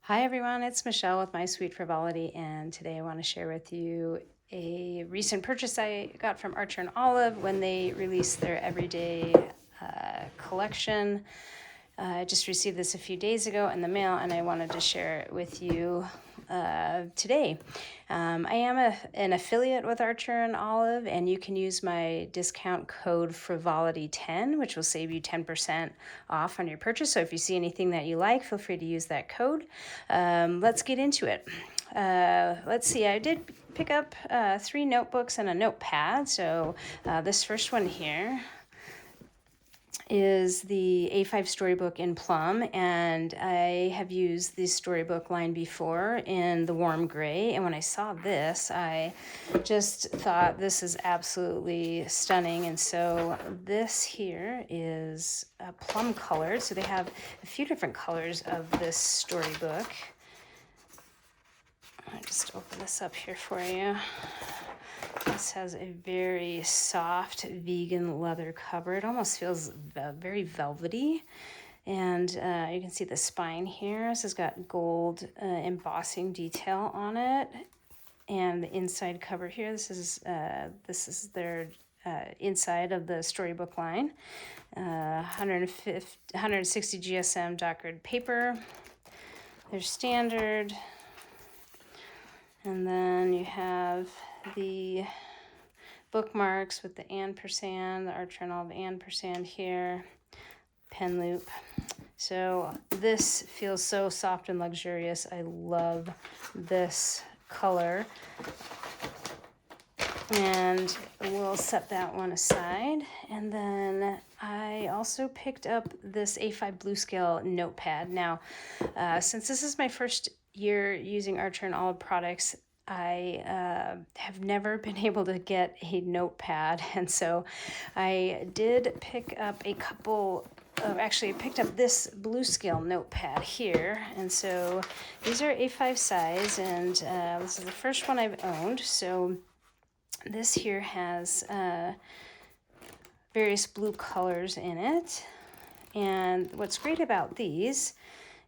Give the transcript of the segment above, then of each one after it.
Hi everyone, it's Michelle with My Sweet Frivolity, and today I want to share with you a recent purchase I got from Archer and Olive when they released their everyday collection. I just received this a few days ago in the mail, and I wanted to share it with you today. I am an affiliate with Archer and Olive, and you can use my discount code Frivolity10, which will save you 10% off on your purchase. So if you see anything that you like, feel free to use that code. Let's get into it. Let's see, I did pick up 3 notebooks and a notepad. So this first one here is the A5 storybook in plum, and I have used the storybook line before in the warm gray, and when I saw this I just thought this is absolutely stunning. And so this here is plum colored, so they have a few different colors of this storybook. I'll just open this up here for you. This has a very soft vegan leather cover. It almost feels very velvety. And you can see the spine here. This has got gold embossing detail on it. And the inside cover here, this is their inside of the storybook line. 160 GSM dot grid paper. They're standard. And then you have the bookmarks with the ampersand, the Archer and Olive ampersand here, pen loop. So this feels so soft and luxurious. I love this color. And we'll set that one aside. And then I also picked up this A5 Blue Scale notepad. Now, since this is my first year using Archer and Olive products, I have never been able to get a notepad, and so I did pick up a couple. Actually, I picked up this Blue Scale notepad here, and so these are A5 size, and this is the first one I've owned. So this here has various blue colors in it, and what's great about these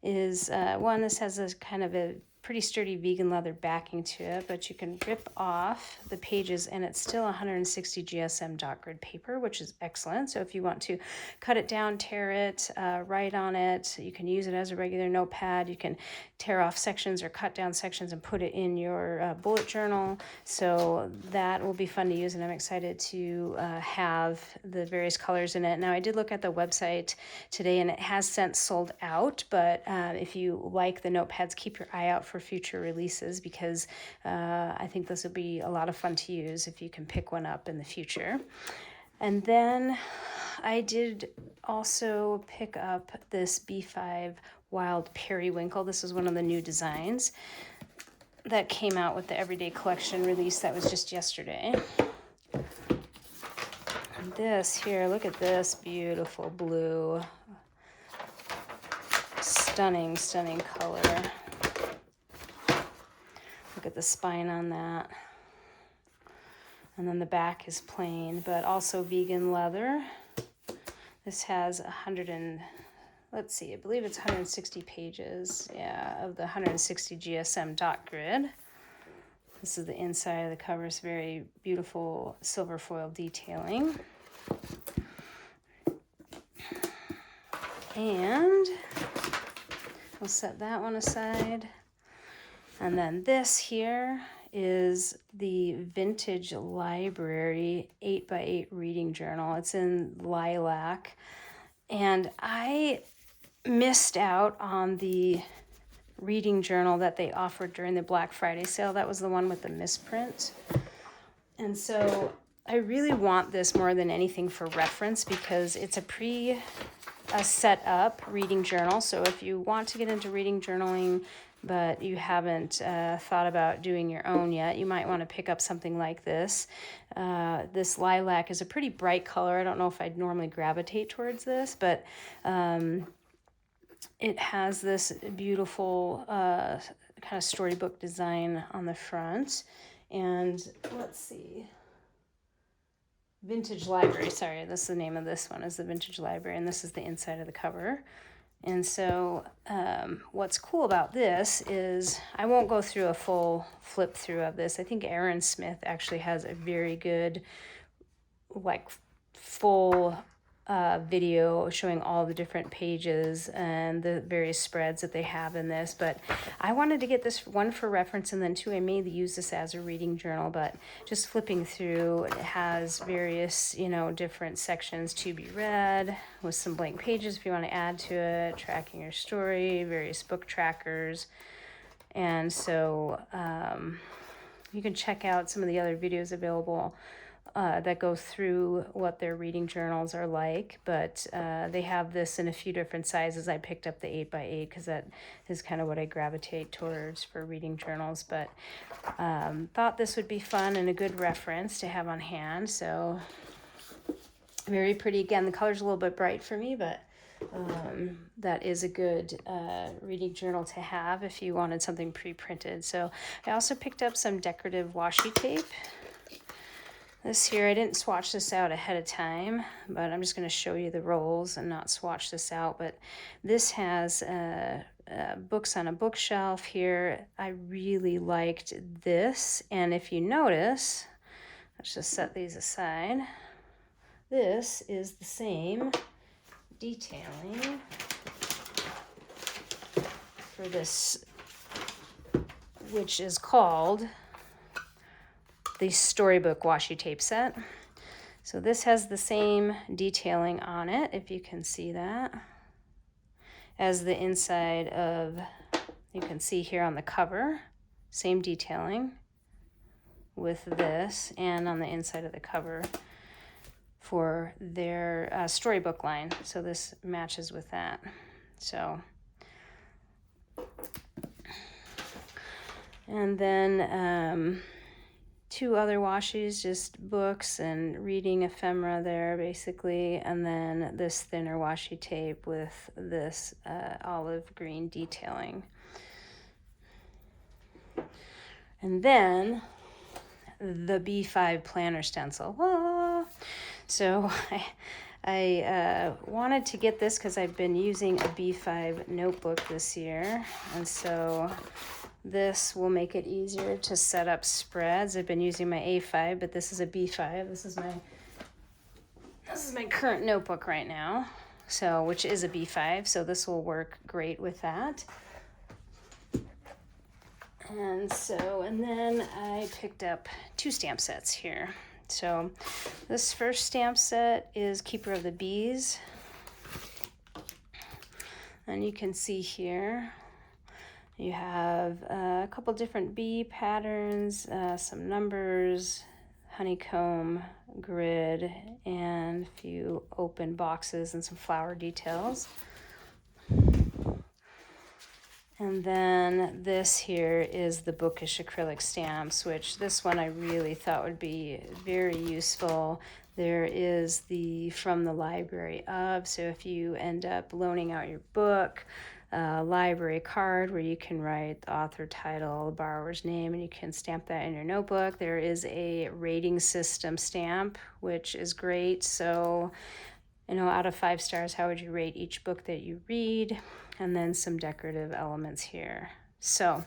is one, this has a kind of a pretty sturdy vegan leather backing to it, but you can rip off the pages and it's still 160 GSM dot grid paper, which is excellent. So if you want to cut it down, tear it, write on it, you can use it as a regular notepad. You can tear off sections or cut down sections and put it in your bullet journal. So that will be fun to use, and I'm excited to have the various colors in it. Now, I did look at the website today and it has since sold out, but if you like the notepads, keep your eye out for future releases, because I think this will be a lot of fun to use if you can pick one up in the future. And then I did also pick up this B5 Wild Periwinkle. This is one of the new designs that came out with the Everyday Collection release that was just yesterday. And this here, look at this beautiful blue. Stunning, stunning color. Look at the spine on that. And then the back is plain, but also vegan leather. This has I believe it's 160 pages, of the 160 GSM dot grid. This is the inside of the cover. It's very beautiful silver foil detailing. And we'll set that one aside. And then this here is the Vintage Library 8x8 Reading Journal. It's in lilac. And I missed out on the reading journal that they offered during the Black Friday sale. That was the one with the misprint. And so I really want this more than anything for reference, because it's a set up reading journal. So if you want to get into reading journaling, but you haven't thought about doing your own yet, you might want to pick up something like this. This lilac is a pretty bright color. I don't know if I'd normally gravitate towards this, but it has this beautiful kind of storybook design on the front. And let's see. Vintage Library, sorry, that's the name of this one, is the Vintage Library, and this is the inside of the cover. And so what's cool about this is I won't go through a full flip through of this. I think Erin Smith actually has a very good, like, full video showing all the different pages and the various spreads that they have in this. But I wanted to get this one for reference, and then two, I may use this as a reading journal. But just flipping through, it has various, different sections to be read with some blank pages if you want to add to it, tracking your story, various book trackers. And so you can check out some of the other videos available that go through what their reading journals are like, but they have this in a few different sizes. I picked up the 8x8 because that is kind of what I gravitate towards for reading journals, but thought this would be fun and a good reference to have on hand. So very pretty. Again, the color's a little bit bright for me, but that is a good reading journal to have if you wanted something pre-printed. So I also picked up some decorative washi tape. This here, I didn't swatch this out ahead of time, but I'm just going to show you the rolls and not swatch this out. But this has books on a bookshelf here. I really liked this. And if you notice, let's just set these aside. This is the same detailing for this, which is called the Storybook washi tape set. So this has the same detailing on it, if you can see that, as the inside of, you can see here on the cover, same detailing with this, and on the inside of the cover for their storybook line. So this matches with that. So, and then two other washes, just books and reading ephemera there basically, and then this thinner washi tape with this olive green detailing. And then the B5 planner stencil. Ah! So I wanted to get this because I've been using a B5 notebook this year, and so this will make it easier to set up spreads. I've been using my A5, but this is a B5. This is my current notebook right now, so which is a B5. So this will work great with that. And then I picked up two stamp sets here. So this first stamp set is Keeper of the Bees, and you can see here you have a couple different bee patterns, some numbers, honeycomb, grid, and a few open boxes and some flower details. And then this here is the bookish acrylic stamps, which this one I really thought would be very useful. There is the From the Library of, so if you end up loaning out your book, library card where you can write the author title, the borrower's name, and you can stamp that in your notebook. There is a rating system stamp, which is great. So, out of 5 stars, how would you rate each book that you read? And then some decorative elements here. So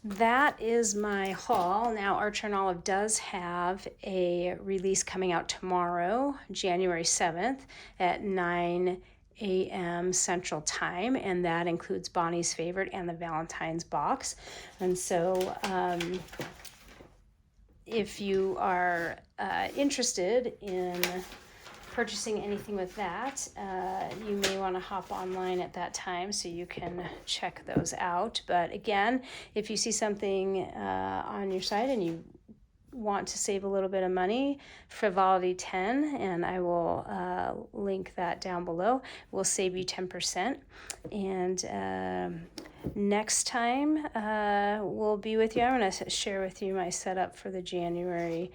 that is my haul. Now, Archer and Olive does have a release coming out tomorrow, January 7th at 9 a.m. Central Time, and that includes Bonnie's Favorite and the Valentine's box. And so if you are interested in purchasing anything with that, you may want to hop online at that time so you can check those out. But again, if you see something on your site and you want to save a little bit of money, Frivolity 10, and I will link that down below, will save you 10%. And next time we'll be with you. I'm going to share with you my setup for the January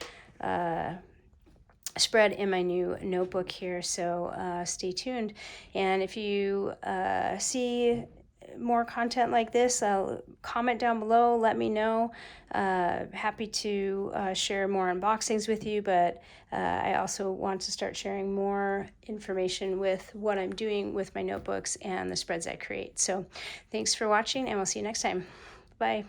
spread in my new notebook here, so stay tuned. And if you see more content like this, comment down below, let me know. Happy to share more unboxings with you, but I also want to start sharing more information with what I'm doing with my notebooks and the spreads I create. So thanks for watching, and we'll see you next time. Bye.